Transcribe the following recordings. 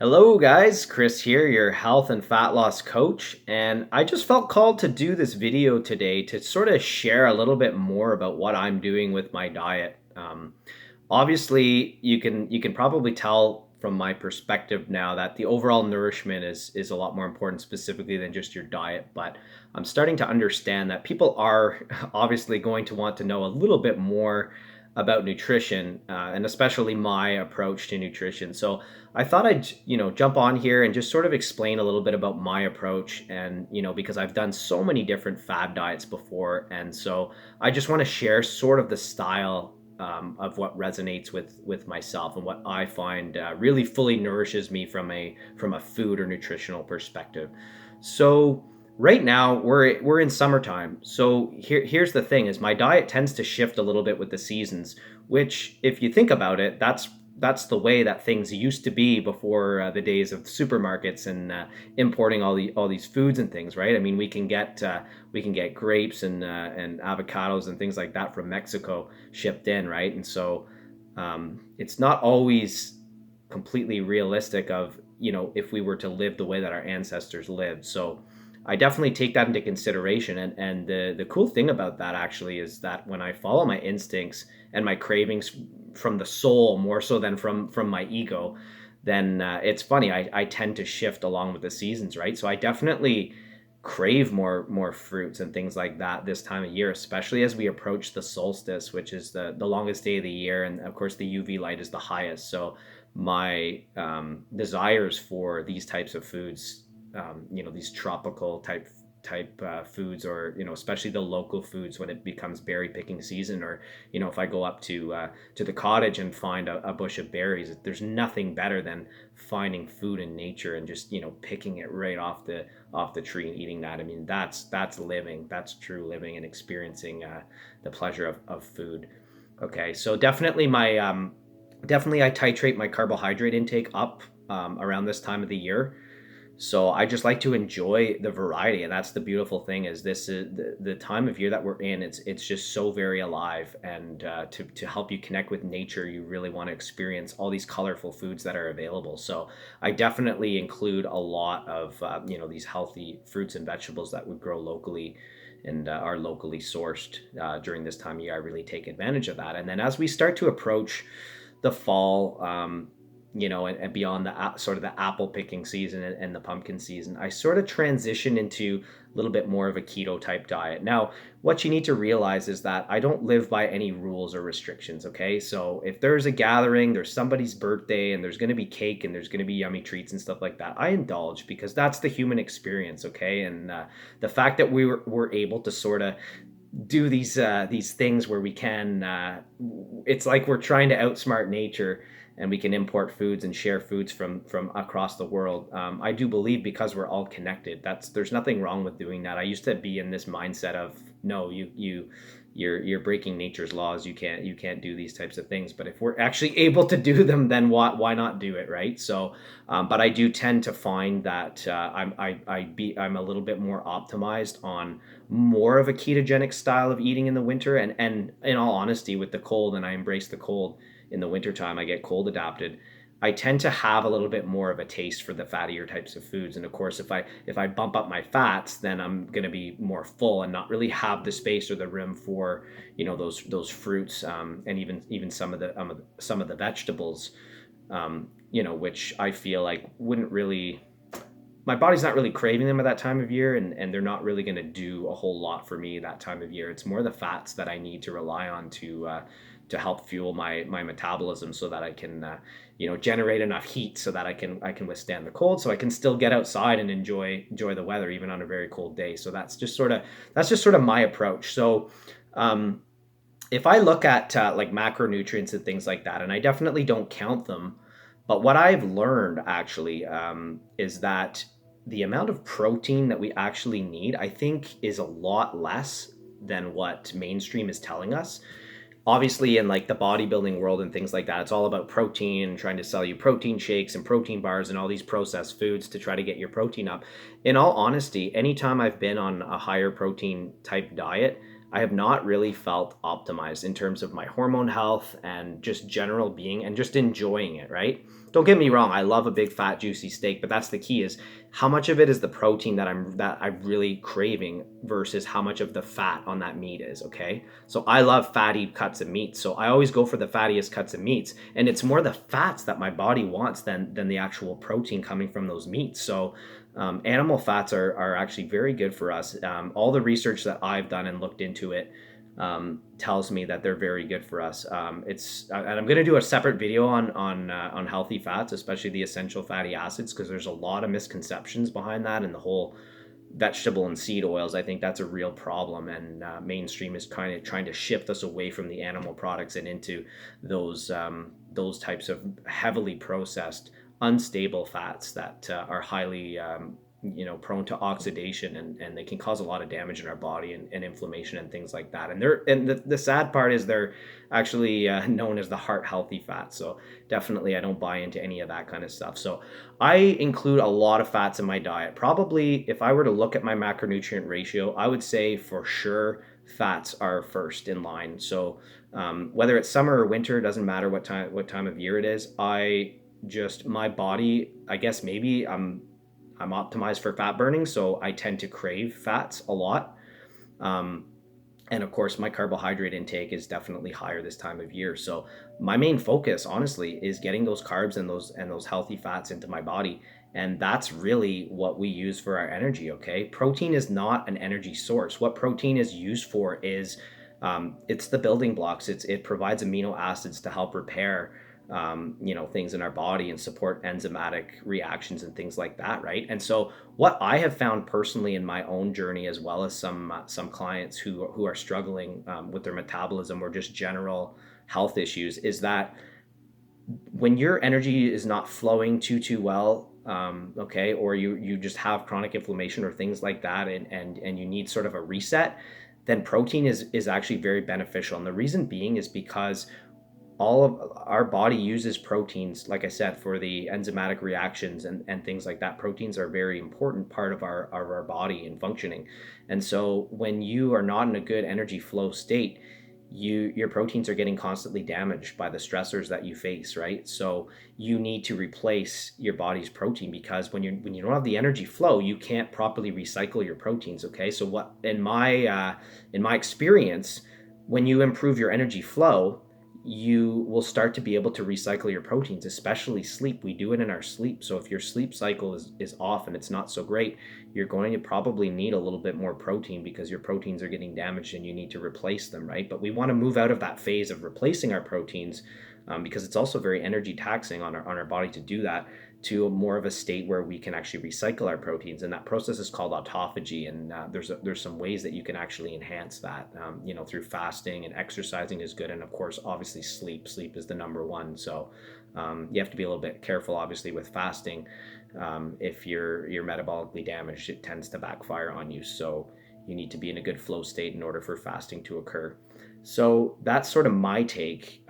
Hello, guys. Chris here, your health and fat loss coach. And I just felt called to do this video today to sort of share a little bit more about what I'm doing with my diet. Obviously, you can probably tell from my perspective now that the overall nourishment is a lot more important specifically than just your diet. But I'm starting to understand that people are obviously going to want to know a little bit more about nutrition, and especially my approach to nutrition. So I thought I'd, jump on here and just sort of explain a little bit about my approach and, because I've done so many different fad diets before. And so I just want to share sort of the style of what resonates with myself and what I find really fully nourishes me from a food or nutritional perspective. So right now we're in summertime. So here's the thing: is my diet tends to shift a little bit with the seasons, which, if you think about it, that's the way that things used to be before the days of supermarkets and importing all these foods and things, right? I mean, we can get grapes and avocados and things like that from Mexico shipped in, right? And so it's not always completely realistic of, if we were to live the way that our ancestors lived. So I definitely take that into consideration. And the cool thing about that actually is that when I follow my instincts and my cravings from the soul more so than from my ego, then it's funny. I tend to shift along with the seasons, right? So I definitely crave more fruits and things like that this time of year, especially as we approach the solstice, which is the longest day of the year, and of course the UV light is the highest. So my desires for these types of foods, these tropical type foods, or especially the local foods when it becomes berry picking season, or if I go up to the cottage and find a bush of berries, there's nothing better than finding food in nature and just picking it right off the tree and eating that. I mean, that's living. That's true living and experiencing the pleasure of food. Okay, so definitely I titrate my carbohydrate intake up around this time of the year. So I just like to enjoy the variety, and that's the beautiful thing. Is this is the time of year that we're in? It's just so very alive, and to help you connect with nature, you really want to experience all these colorful foods that are available. So I definitely include a lot of these healthy fruits and vegetables that would grow locally and are locally sourced during this time of year. I really take advantage of that, and then as we start to approach the fall, and beyond the sort of the apple picking season and the pumpkin season, I sort of transition into a little bit more of a keto type diet. Now, what you need to realize is that I don't live by any rules or restrictions, okay? So if there's a gathering, there's somebody's birthday, and there's going to be cake and there's going to be yummy treats and stuff like that, I indulge because that's the human experience, okay? And the fact that we're able to sort of do these things where we can, it's like we're trying to outsmart nature, and we can import foods and share foods from across the world. I do believe, because we're all connected, there's nothing wrong with doing that. I used to be in this mindset of, no, you're breaking nature's laws. You can't do these types of things. But if we're actually able to do them, then why not do it, right? So but I do tend to find that I'm a little bit more optimized on more of a ketogenic style of eating in the winter. And in all honesty, with the cold, and I embrace the cold in the wintertime, I get cold adapted. I tend to have a little bit more of a taste for the fattier types of foods. And of course, if I bump up my fats, then I'm going to be more full and not really have the space or the room for those fruits, and even some of the vegetables, which I feel like wouldn't really, my body's not really craving them at that time of year, and they're not really going to do a whole lot for me that time of year. It's more the fats that I need to rely on to help fuel my metabolism, so that I can generate enough heat so that I can withstand the cold, so I can still get outside and enjoy the weather even on a very cold day. So that's just sort of my approach. So um, if I look at like macronutrients and things like that, and I definitely don't count them, but what I've learned actually, is that the amount of protein that we actually need, I think, is a lot less than what mainstream is telling us. Obviously, in like the bodybuilding world and things like that, it's all about protein and trying to sell you protein shakes and protein bars and all these processed foods to try to get your protein up. In all honesty, anytime I've been on a higher protein type diet, I have not really felt optimized in terms of my hormone health and just general being and just enjoying it, right? Don't get me wrong, I love a big fat juicy steak, but that's the key is how much of it is the protein that I'm really craving versus how much of the fat on that meat is, okay? So I love fatty cuts of meat. So I always go for the fattiest cuts of meats, and it's more the fats that my body wants than the actual protein coming from those meats. So animal fats are actually very good for us. All the research that I've done and looked into it tells me that they're very good for us. And I'm going to do a separate video on healthy fats, especially the essential fatty acids, because there's a lot of misconceptions behind that and the whole vegetable and seed oils. I think that's a real problem, and mainstream is kind of trying to shift us away from the animal products and into those types of heavily processed, unstable fats that are highly prone to oxidation, and they can cause a lot of damage in our body and inflammation and things like that. And the sad part is they're actually known as the heart healthy fats. So definitely I don't buy into any of that kind of stuff. So I include a lot of fats in my diet. Probably if I were to look at my macronutrient ratio, I would say for sure fats are first in line. So whether it's summer or winter, doesn't matter what time of year it is. My body, I guess maybe I'm optimized for fat burning, so I tend to crave fats a lot. Um, and of course, my carbohydrate intake is definitely higher this time of year. So my main focus, honestly, is getting those carbs and those healthy fats into my body. And that's really what we use for our energy. Okay, protein is not an energy source. What protein is used for is it's the building blocks. It provides amino acids to help repair things in our body and support enzymatic reactions and things like that, right? And so what I have found personally in my own journey, as well as some clients who are struggling with their metabolism or just general health issues, is that when your energy is not flowing too well, okay, or you just have chronic inflammation or things like that, and you need sort of a reset, then protein is actually very beneficial. And the reason being is because all of our body uses proteins, like I said, for the enzymatic reactions and things like that. Proteins are a very important part of our body and functioning. And so when you are not in a good energy flow state, your proteins are getting constantly damaged by the stressors that you face, right? So you need to replace your body's protein, because when you don't have the energy flow, you can't properly recycle your proteins. Okay, so what in my experience, when you improve your energy flow, you will start to be able to recycle your proteins, especially sleep. We do it in our sleep. So if your sleep cycle is off and it's not so great, you're going to probably need a little bit more protein because your proteins are getting damaged and you need to replace them, right? But we want to move out of that phase of replacing our proteins, because it's also very energy taxing on our body to do that, to more of a state where we can actually recycle our proteins, and that process is called autophagy. And there's some ways that you can actually enhance that, through fasting, and exercising is good, and of course, obviously, sleep is the number one. So you have to be a little bit careful, obviously, with fasting. If you're metabolically damaged, it tends to backfire on you. So you need to be in a good flow state in order for fasting to occur. So that's sort of my take.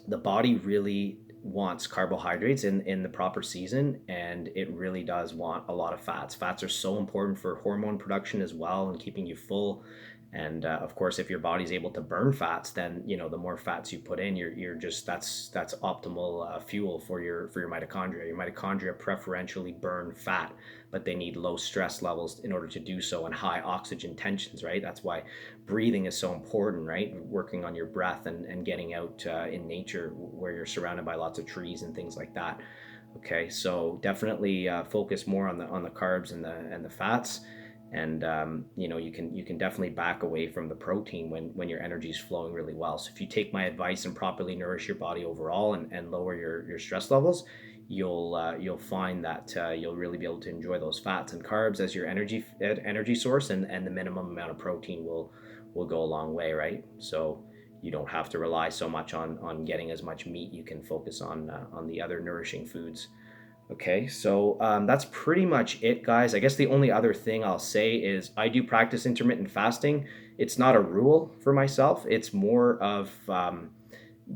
The body really wants carbohydrates in the proper season, and it really does want a lot of fats. Fats are so important for hormone production as well, and keeping you full. And of course, if your body's able to burn fats, then the more fats you put in, you're just that's optimal fuel for your mitochondria. Your mitochondria preferentially burn fat, but they need low stress levels in order to do so, and high oxygen tensions, right? That's why breathing is so important, right? Working on your breath and getting out in nature where you're surrounded by lots of trees and things like that. Okay, so definitely focus more on the carbs and the fats, and you can definitely back away from the protein when your energy is flowing really well. So if you take my advice and properly nourish your body overall, and lower your stress levels, you'll find that you'll really be able to enjoy those fats and carbs as your energy source, and the minimum amount of protein will go a long way, right? So you don't have to rely so much on getting as much meat. You can focus on the other nourishing foods. Okay, so that's pretty much it, guys. I guess the only other thing I'll say is I do practice intermittent fasting. It's not a rule for myself. It's more of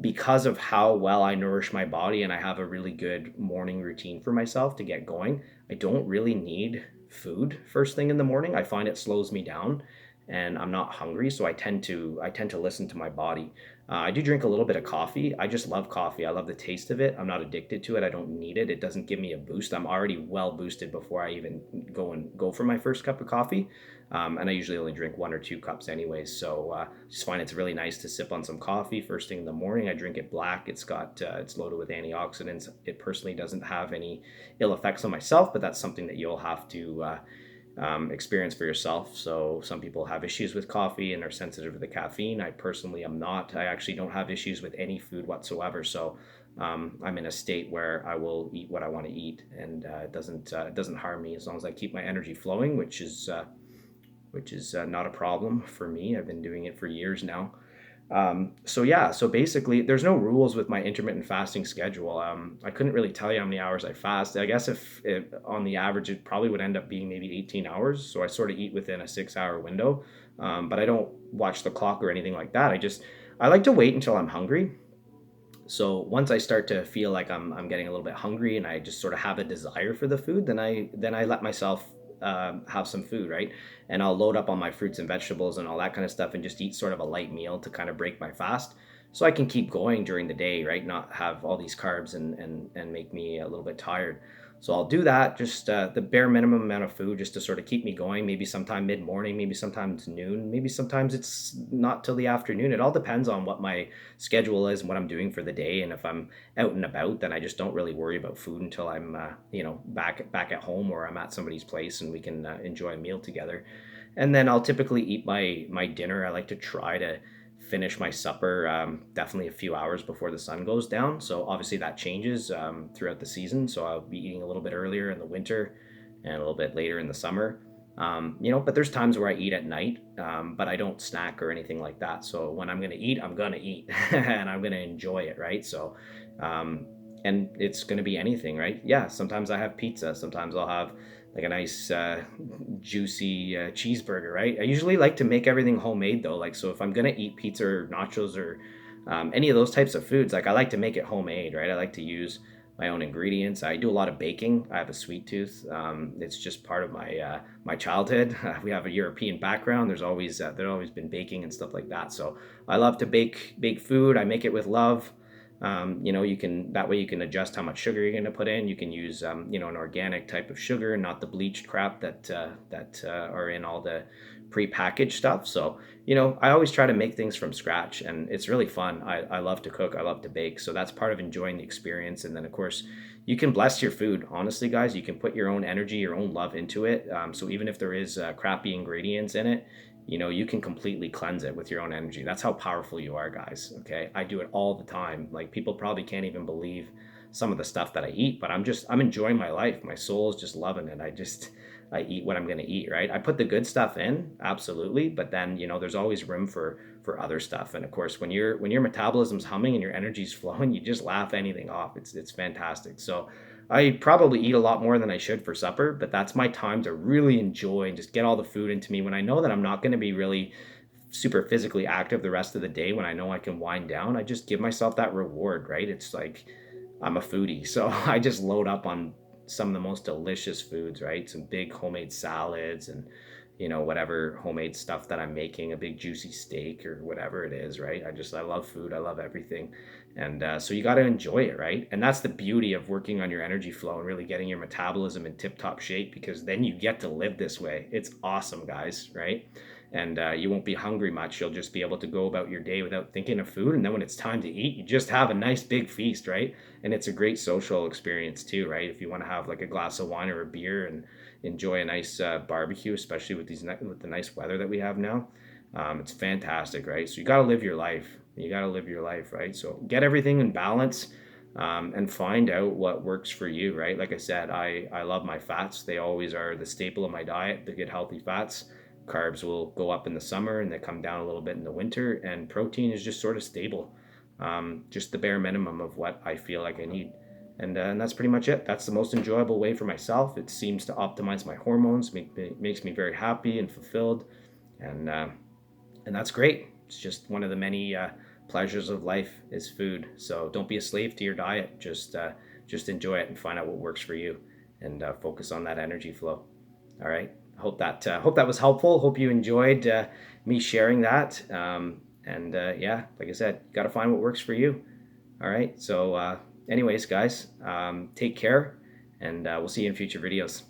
because of how well I nourish my body, and I have a really good morning routine for myself to get going. I don't really need food first thing in the morning. I find it slows me down, and I'm not hungry, so I tend to listen to my body. I do drink a little bit of coffee. I just love coffee. I love the taste of it. I'm not addicted to it. I don't need it. It doesn't give me a boost. I'm already well boosted before I even go for my first cup of coffee. And I usually only drink 1 or 2 cups anyways. So just find it's really nice to sip on some coffee first thing in the morning. I drink it black. It's loaded with antioxidants. It personally doesn't have any ill effects on myself, but that's something that you'll have to experience for yourself. So some people have issues with coffee and are sensitive to the caffeine. I personally am not. I actually don't have issues with any food whatsoever. So I'm in a state where I will eat what I want to eat, and it doesn't harm me as long as I keep my energy flowing, which is not a problem for me. I've been doing it for years now. So yeah, so basically, there's no rules with my intermittent fasting schedule. I couldn't really tell you how many hours I fast. I guess if on the average, it probably would end up being maybe 18 hours. So I sort of eat within a 6 hour window, but I don't watch the clock or anything like that. I like to wait until I'm hungry. So once I start to feel like I'm getting a little bit hungry and I just sort of have a desire for the food, then I let myself have some food, right? And I'll load up on my fruits and vegetables and all that kind of stuff and just eat sort of a light meal to kind of break my fast, so I can keep going during the day, right? Not have all these carbs and make me a little bit tired. So I'll do that, just the bare minimum amount of food just to sort of keep me going. Maybe sometime mid morning, maybe sometimes noon, maybe sometimes it's not till the afternoon. It all depends on what my schedule is and what I'm doing for the day. And if I'm out and about, then I just don't really worry about food until I'm back at home, or I'm at somebody's place and we can enjoy a meal together. And then I'll typically eat my dinner. I like to try to finish my supper definitely a few hours before the sun goes down. So obviously that changes throughout the season. So I'll be eating a little bit earlier in the winter and a little bit later in the summer. But there's times where I eat at night, but I don't snack or anything like that. So when I'm gonna eat, I'm gonna eat, and I'm gonna enjoy it, right? So, and it's gonna be anything, right? Yeah, sometimes I have pizza. Sometimes I'll have like a nice juicy cheeseburger, right? I usually like to make everything homemade though. Like, so if I'm gonna eat pizza or nachos or any of those types of foods, like I like to make it homemade, right? I like to use my own ingredients. I do a lot of baking. I have a sweet tooth. It's just part of my childhood. We have a European background. There's always been baking and stuff like that. So I love to bake food. I make it with love. You can that way you can adjust how much sugar you're going to put in. You can use an organic type of sugar, not the bleached crap that are in all the prepackaged stuff. So I always try to make things from scratch, and it's really fun. I love to cook. I love to bake. So that's part of enjoying the experience. And then of course, you can bless your food. Honestly, guys, you can put your own energy, your own love into it. So even if there is crappy ingredients in it, you can completely cleanse it with your own energy. That's how powerful you are, guys. Okay, I do it all the time. Like, people probably can't even believe some of the stuff that I eat, but I'm enjoying my life. My soul is just loving it. I eat what I'm going to eat, right? I put the good stuff in, absolutely, but then there's always room for other stuff. And of course, when your metabolism's humming and your energy's flowing, you just laugh anything off. It's fantastic. So I probably eat a lot more than I should for supper, but that's my time to really enjoy and just get all the food into me when I know that I'm not going to be really super physically active the rest of the day. When I know I can wind down, I just give myself that reward, right? It's like I'm a foodie, so I just load up on some of the most delicious foods, right? Some big homemade salads and whatever homemade stuff that I'm making, a big juicy steak or whatever it is, right? I love food. I love everything. And so you got to enjoy it, right? And that's the beauty of working on your energy flow and really getting your metabolism in tip top shape, because then you get to live this way. It's awesome, guys, right? And you won't be hungry much. You'll just be able to go about your day without thinking of food. And then when it's time to eat, you just have a nice big feast, right? And it's a great social experience too, right? If you want to have like a glass of wine or a beer and enjoy a nice barbecue, especially with the nice weather that we have now, it's fantastic, right? So you got to live your life. You got to live your life, right? So get everything in balance, and find out what works for you, right? Like I said, I love my fats. They always are the staple of my diet, the good healthy fats. Carbs will go up in the summer and they come down a little bit in the winter, and protein is just sort of stable, just the bare minimum of what I feel like I need. And that's pretty much it. That's the most enjoyable way for myself. It seems to optimize my hormones, makes me very happy and fulfilled, and that's great. It's just one of the many pleasures of life is food. So don't be a slave to your diet. Just enjoy it and find out what works for you, and focus on that energy flow. All right. Hope that was helpful. Hope you enjoyed me sharing that. Yeah, like I said, you got to find what works for you. All right. So, anyways, guys, take care, and we'll see you in future videos.